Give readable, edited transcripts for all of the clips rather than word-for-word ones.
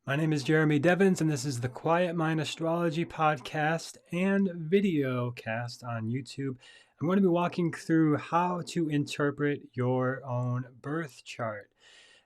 My name is Jeremy Devins, and this is the Quietmind Astrology podcast and video cast on YouTube. I'm going to be walking through how to interpret your own birth chart.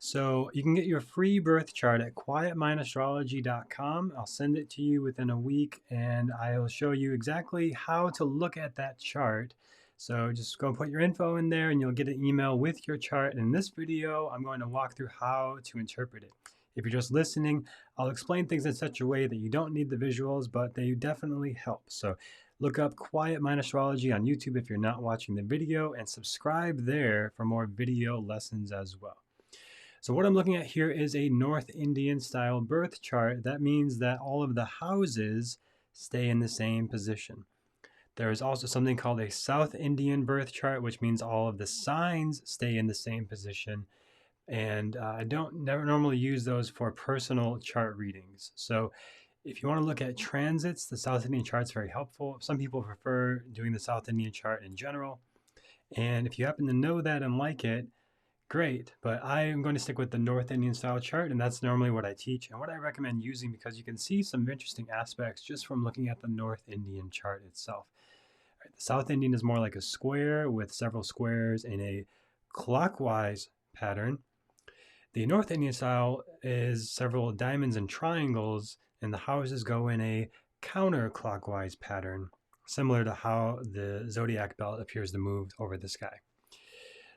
So you can get your free birth chart at quietmindastrology.com. I'll send it to you within a week, and I'll show you exactly how to look at that chart. So just go put your info in there, and you'll get an email with your chart. In this video, I'm going to walk through how to interpret it. If you're just listening, I'll explain things in such a way that you don't need the visuals, but they definitely help. So look up Quiet Mind Astrology on YouTube if you're not watching the video, and subscribe there for more video lessons as well. So what I'm looking at here is a North Indian style birth chart. That means that all of the houses stay in the same position. There is also something called a South Indian birth chart, which means all of the signs stay in the same position. And I don't never normally use those for personal chart readings. So if you want to look at transits, the South Indian chart is very helpful. Some people prefer doing the South Indian chart in general. And if you happen to know that and like it, great. But I am going to stick with the North Indian style chart, and that's normally what I teach and what I recommend using, because you can see some interesting aspects just from looking at the North Indian chart itself. Right, the South Indian is more like a square with several squares in a clockwise pattern. The North Indian style is several diamonds and triangles, and the houses go in a counterclockwise pattern, similar to how the Zodiac belt appears to move over the sky.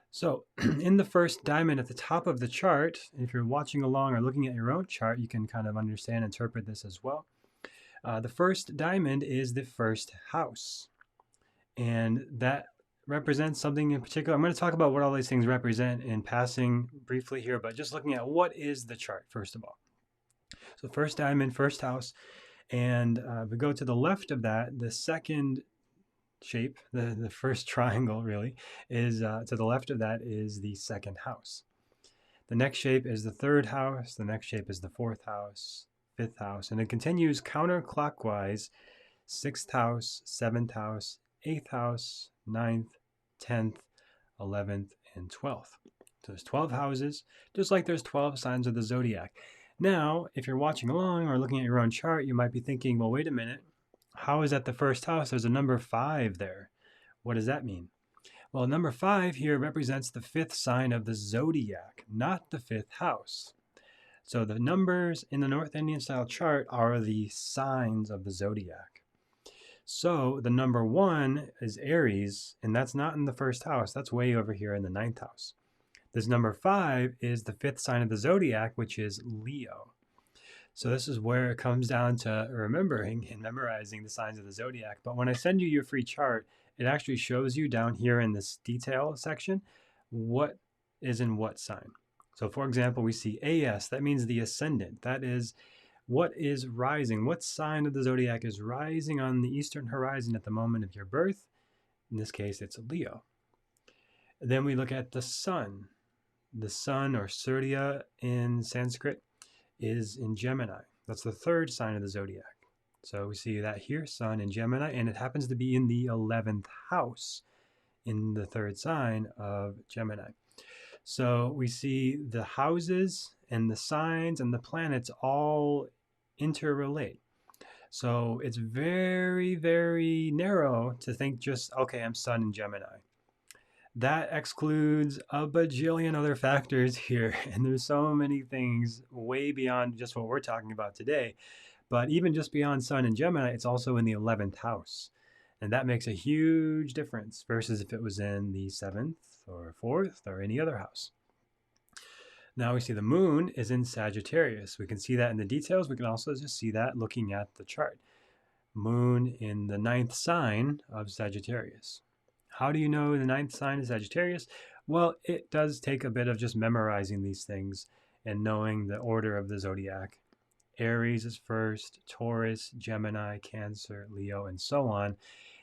So in the first diamond at the top of the chart, if you're watching along or looking at your own chart, you can kind of understand, interpret this as well. The first diamond is the first house, and that represents something in particular. I'm going to talk about what all these things represent in passing briefly here, but just looking at what is the chart, first of all. So first diamond, first house, and we go to the left of that, the second shape, the first triangle really, is to the left of that is the second house. The next shape is the third house, the next shape is the fourth house, fifth house, and it continues counterclockwise, sixth house, seventh house, eighth house, ninth, 10th, 11th, and 12th. So there's 12 houses, just like there's 12 signs of the zodiac. Now, if you're watching along or looking at your own chart, you might be thinking, well, wait a minute, how is that the first house? There's a number 5 there. What does that mean? Well, number 5 here represents the fifth sign of the zodiac, not the fifth house. So the numbers in the North Indian style chart are the signs of the zodiac. So the number 1 is Aries, and that's not in the first house. That's way over here in the 9th house. This number 5 is the fifth sign of the zodiac, which is Leo. So this is where it comes down to remembering and memorizing the signs of the zodiac. But when I send you your free chart, it actually shows you down here in this detail section what is in what sign. So for example, we see AS, that means the ascendant. That is what is rising, what sign of the zodiac is rising on the eastern horizon at the moment of your birth. In this case, it's Leo. Then we look at the sun. The sun, or Surya in Sanskrit, is in Gemini. That's the third sign of the zodiac. So we see that here, sun in Gemini, and it happens to be in the 11th house in the third sign of Gemini. So we see the houses and the signs and the planets all interrelate. So it's very, very narrow to think just, okay, I'm sun in Gemini. That excludes a bajillion other factors here. And there's so many things way beyond just what we're talking about today. But even just beyond sun in Gemini, it's also in the 11th house. And that makes a huge difference versus if it was in the 7th or 4th or any other house. Now we see the moon is in Sagittarius. We can see that in the details. We can also just see that looking at the chart. Moon in the 9th sign of Sagittarius. How do you know the 9th sign is Sagittarius? Well, it does take a bit of just memorizing these things and knowing the order of the zodiac. Aries is first, Taurus, Gemini, Cancer, Leo, and so on.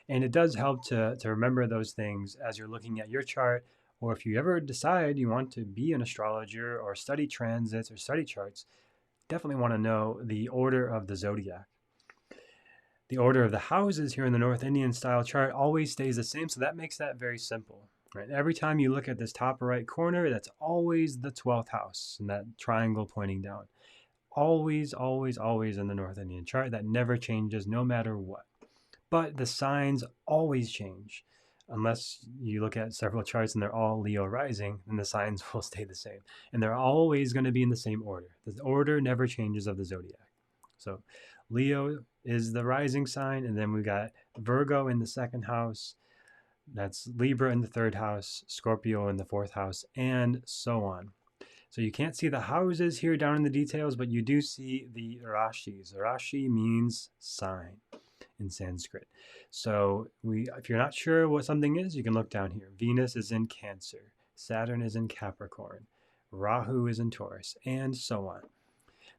And it does help to remember those things as you're looking at your chart, or if you ever decide you want to be an astrologer or study transits or study charts, definitely want to know the order of the zodiac. The order of the houses here in the North Indian style chart always stays the same, so that makes that very simple. Right? Every time you look at this top right corner, that's always the 12th house and that triangle pointing down. always in the North Indian chart. That never changes no matter what. But the signs always change. Unless you look at several charts and they're all Leo rising, then the signs will stay the same. And they're always going to be in the same order. The order never changes of the zodiac. So Leo is the rising sign, and then we got Virgo in the second house. That's Libra in the third house, Scorpio in the fourth house, and so on. So you can't see the houses here down in the details, but you do see the Rashis. Rashi means sign in Sanskrit. So if you're not sure what something is, you can look down here. Venus is in Cancer, Saturn is in Capricorn, Rahu is in Taurus, and so on.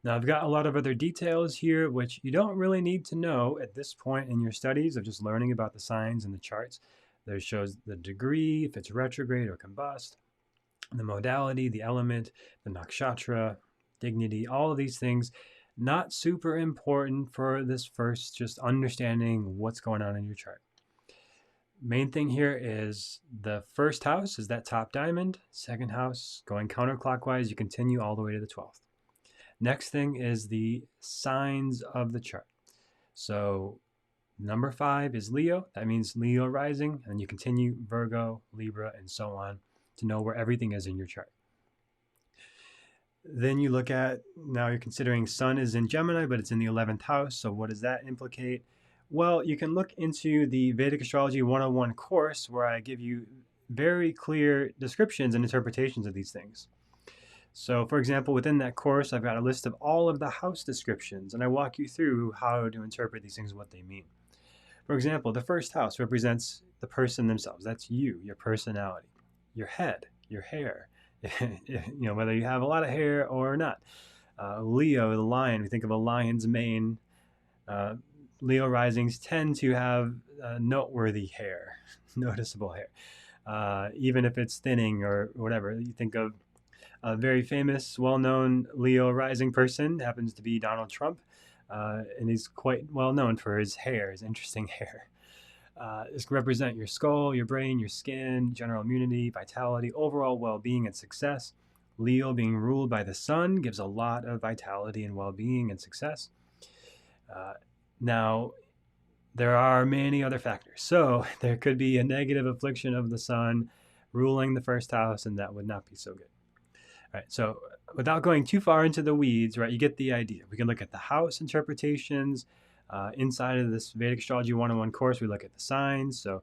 Now I've got a lot of other details here which you don't really need to know at this point in your studies of just learning about the signs and the charts. There shows the degree, if it's retrograde or combust, the modality, the element, the nakshatra, dignity, all of these things. Not super important for this first, just understanding what's going on in your chart. Main thing here is the first house is that top diamond. Second house, going counterclockwise, you continue all the way to the 12th. Next thing is the signs of the chart. So number 5 is Leo. That means Leo rising, and you continue Virgo, Libra, and so on to know where everything is in your chart. Then you look at, now you're considering Sun is in Gemini, but it's in the 11th house. So what does that implicate? Well, you can look into the Vedic Astrology 101 course where I give you very clear descriptions and interpretations of these things. So for example, within that course, I've got a list of all of the house descriptions, and I walk you through how to interpret these things, what they mean. For example, the first house represents the person themselves. That's you, your personality, your head, your hair. Whether you have a lot of hair or not. Leo, the lion, we think of a lion's mane. Leo risings tend to have noteworthy hair, noticeable hair, even if it's thinning or whatever. You think of a very famous, well-known Leo rising person, happens to be Donald Trump, and he's quite well known for his hair, his interesting hair. This can represent your skull, your brain, your skin, general immunity, vitality, overall well-being and success. Leo being ruled by the sun gives a lot of vitality and well-being and success. Now, there are many other factors. So there could be a negative affliction of the sun ruling the first house, and that would not be so good. All right, so without going too far into the weeds, right, you get the idea. We can look at the house interpretations. Inside of this Vedic Astrology 101 course, we look at the signs. So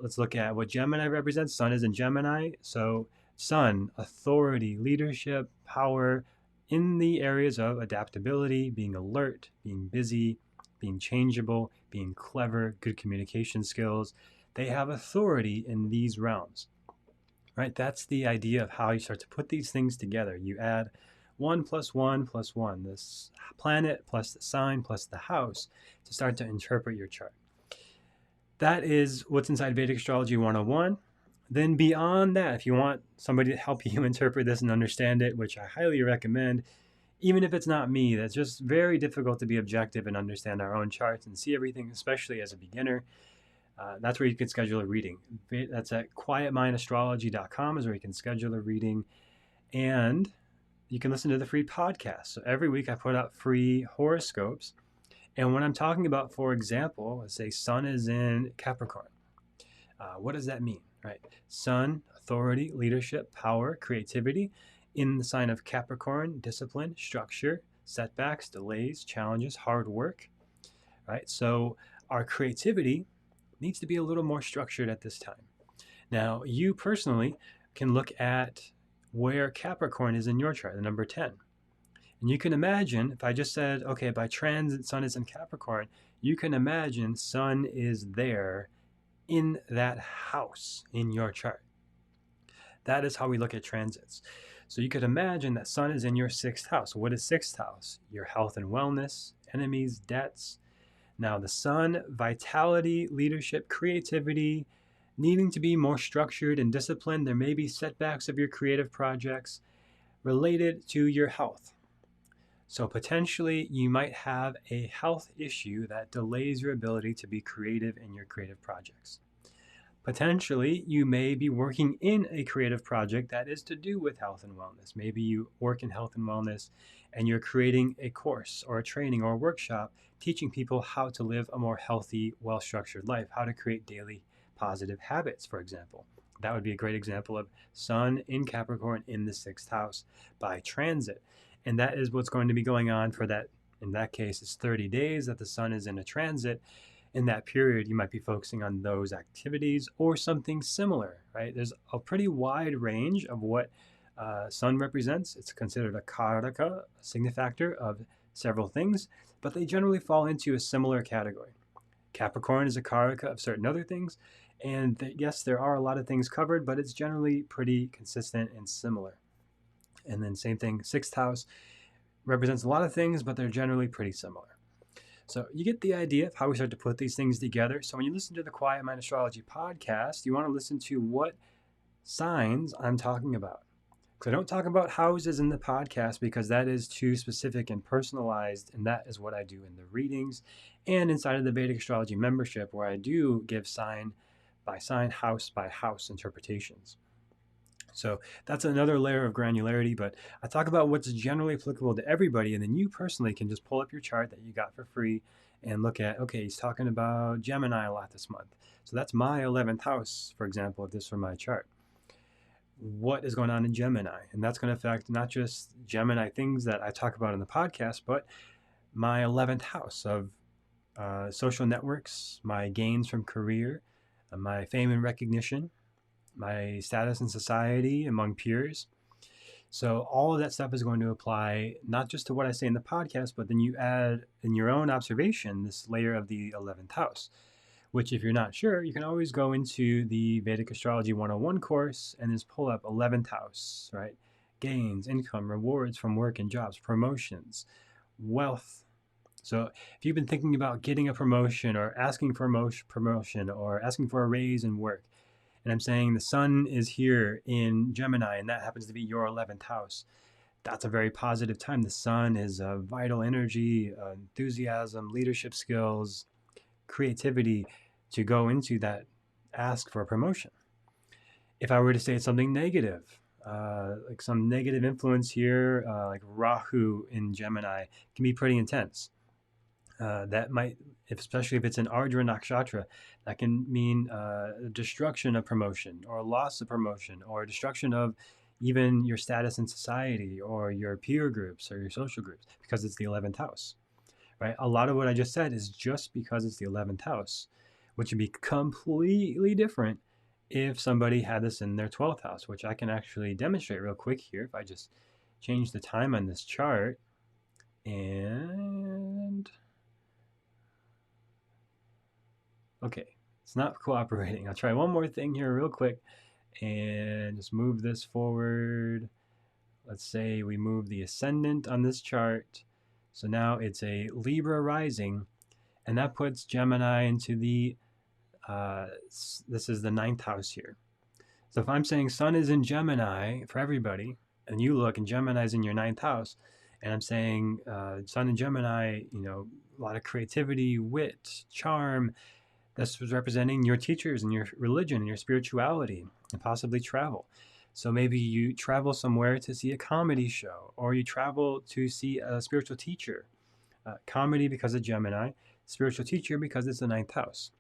let's look at what Gemini represents. Sun is in Gemini. So Sun, authority, leadership, power in the areas of adaptability, being alert, being busy, being changeable, being clever, good communication skills. They have authority in these realms, right? That's the idea of how you start to put these things together. You add 1 + 1 + 1, this planet plus the sign plus the house to start to interpret your chart. That is what's inside Vedic Astrology 101. Then beyond that, if you want somebody to help you interpret this and understand it, which I highly recommend, even if it's not me, that's just very difficult to be objective and understand our own charts and see everything, especially as a beginner. That's where you can schedule a reading. That's at quietmindastrology.com is where you can schedule a reading. And you can listen to the free podcast. So every week I put out free horoscopes. And when I'm talking about, for example, let's say Sun is in Capricorn. What does that mean, right? Sun, authority, leadership, power, creativity. In the sign of Capricorn, discipline, structure, setbacks, delays, challenges, hard work, right? So our creativity needs to be a little more structured at this time. Now, you personally can look at where Capricorn is in your chart, the number 10. And you can imagine, if I just said, okay, by transit, Sun is in Capricorn, you can imagine Sun is there in that house in your chart. That is how we look at transits. So you could imagine that Sun is in your 6th house. What is 6th house? Your health and wellness, enemies, debts. Now the Sun, vitality, leadership, creativity, needing to be more structured and disciplined. There may be setbacks of your creative projects related to your health. So potentially you might have a health issue that delays your ability to be creative in your creative projects. Potentially, you may be working in a creative project that is to do with health and wellness. Maybe you work in health and wellness and you're creating a course or a training or a workshop teaching people how to live a more healthy, well-structured life, how to create daily positive habits, for example. That would be a great example of Sun in Capricorn in the 6th house by transit. And that is what's going to be going on for that. In that case, it's 30 days that the Sun is in a transit. In that period, you might be focusing on those activities or something similar, right? There's a pretty wide range of what Sun represents. It's considered a karaka, a signifactor of several things, but they generally fall into a similar category. Capricorn is a karaka of certain other things, and yes, there are a lot of things covered, but it's generally pretty consistent and similar. And then same thing, 6th house represents a lot of things, but they're generally pretty similar. So you get the idea of how we start to put these things together. So when you listen to the Quietmind Astrology podcast, you want to listen to what signs I'm talking about. Because I don't talk about houses in the podcast because that is too specific and personalized, and that is what I do in the readings and inside of the Vedic Astrology membership, where I do give sign by sign, house by house interpretations. So that's another layer of granularity, but I talk about what's generally applicable to everybody, and then you personally can just pull up your chart that you got for free and look at, okay, he's talking about Gemini a lot this month. So that's my 11th house, for example, if this were my chart. What is going on in Gemini? And that's going to affect not just Gemini things that I talk about in the podcast, but my 11th house of social networks, my gains from career, my fame and recognition, my status in society among peers. So all of that stuff is going to apply not just to what I say in the podcast, but then you add in your own observation this layer of the 11th house, which if you're not sure, you can always go into the Vedic Astrology 101 course and just pull up 11th house, right? Gains, income, rewards from work and jobs, promotions, wealth. So if you've been thinking about getting a promotion or asking for a promotion or asking for a raise in work, and I'm saying the Sun is here in Gemini, and that happens to be your 11th house, that's a very positive time. The Sun is vital energy, enthusiasm, leadership skills, creativity to go into that ask for a promotion. If I were to say something negative, like some negative influence here, like Rahu in Gemini, can be pretty intense. That might, especially if it's an Ardra Nakshatra, that can mean destruction of promotion or loss of promotion or destruction of even your status in society or your peer groups or your social groups because it's the 11th house, right? A lot of what I just said is just because it's the 11th house, which would be completely different if somebody had this in their 12th house, which I can actually demonstrate real quick here. If I just change the time on this chart and... Okay, it's not cooperating. I'll try one more thing here real quick and just move this forward. Let's say we move the ascendant on this chart. So now it's a Libra rising, and that puts Gemini into the, this is the 9th house here. So if I'm saying Sun is in Gemini for everybody, and you look and Gemini is in your 9th house, and I'm saying Sun in Gemini, you know, a lot of creativity, wit, charm. This was representing your teachers and your religion and your spirituality and possibly travel. So maybe you travel somewhere to see a comedy show, or you travel to see a spiritual teacher. Comedy because of Gemini, spiritual teacher because it's the 9th house.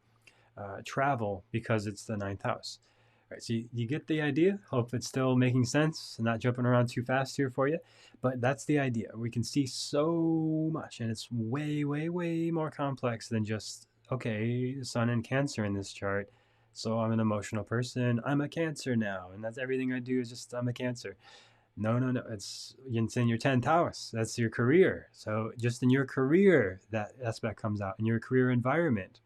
Travel because it's the 9th house. All right, so you get the idea. Hope it's still making sense and not jumping around too fast here for you. But that's the idea. We can see so much, and it's way, way, way more complex than just, okay, Sun in Cancer in this chart, so I'm an emotional person. I'm a Cancer now, and that's everything I do is just I'm a Cancer. No. It's in your 10th house. That's your career. So just in your career, that aspect comes out in your career environment.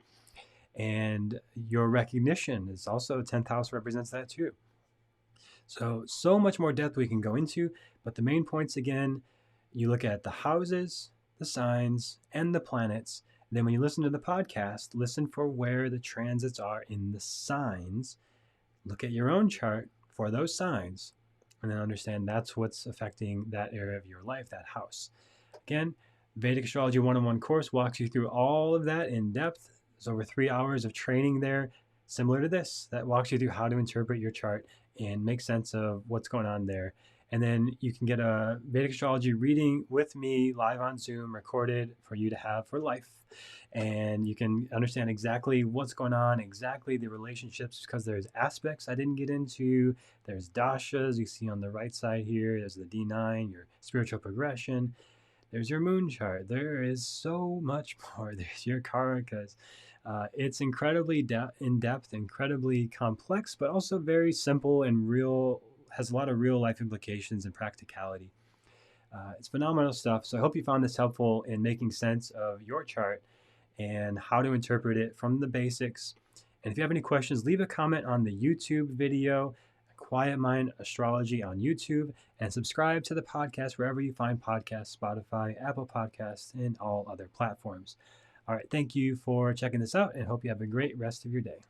And your recognition is also 10th house represents that too. So much more depth we can go into, but the main points again, you look at the houses, the signs, and the planets. Then when you listen to the podcast, listen for where the transits are in the signs. Look at your own chart for those signs, and then understand that's what's affecting that area of your life, that house. Again, Vedic Astrology 101 course walks you through all of that in depth. There's over 3 hours of training there, similar to this that walks you through how to interpret your chart and make sense of what's going on there. And then you can get a Vedic astrology reading with me live on Zoom, recorded for you to have for life. And you can understand exactly what's going on, exactly the relationships, because there's aspects I didn't get into. There's dashas you see on the right side here. There's the D9, your spiritual progression. There's your moon chart. There is so much more. There's your karakas. It's incredibly in-depth, incredibly complex, but also very simple and real, has a lot of real life implications and practicality. It's phenomenal stuff. So I hope you found this helpful in making sense of your chart and how to interpret it from the basics. And if you have any questions, leave a comment on the YouTube video, Quietmind Astrology on YouTube, and subscribe to the podcast wherever you find podcasts, Spotify, Apple Podcasts, and all other platforms. All right, thank you for checking this out, and hope you have a great rest of your day.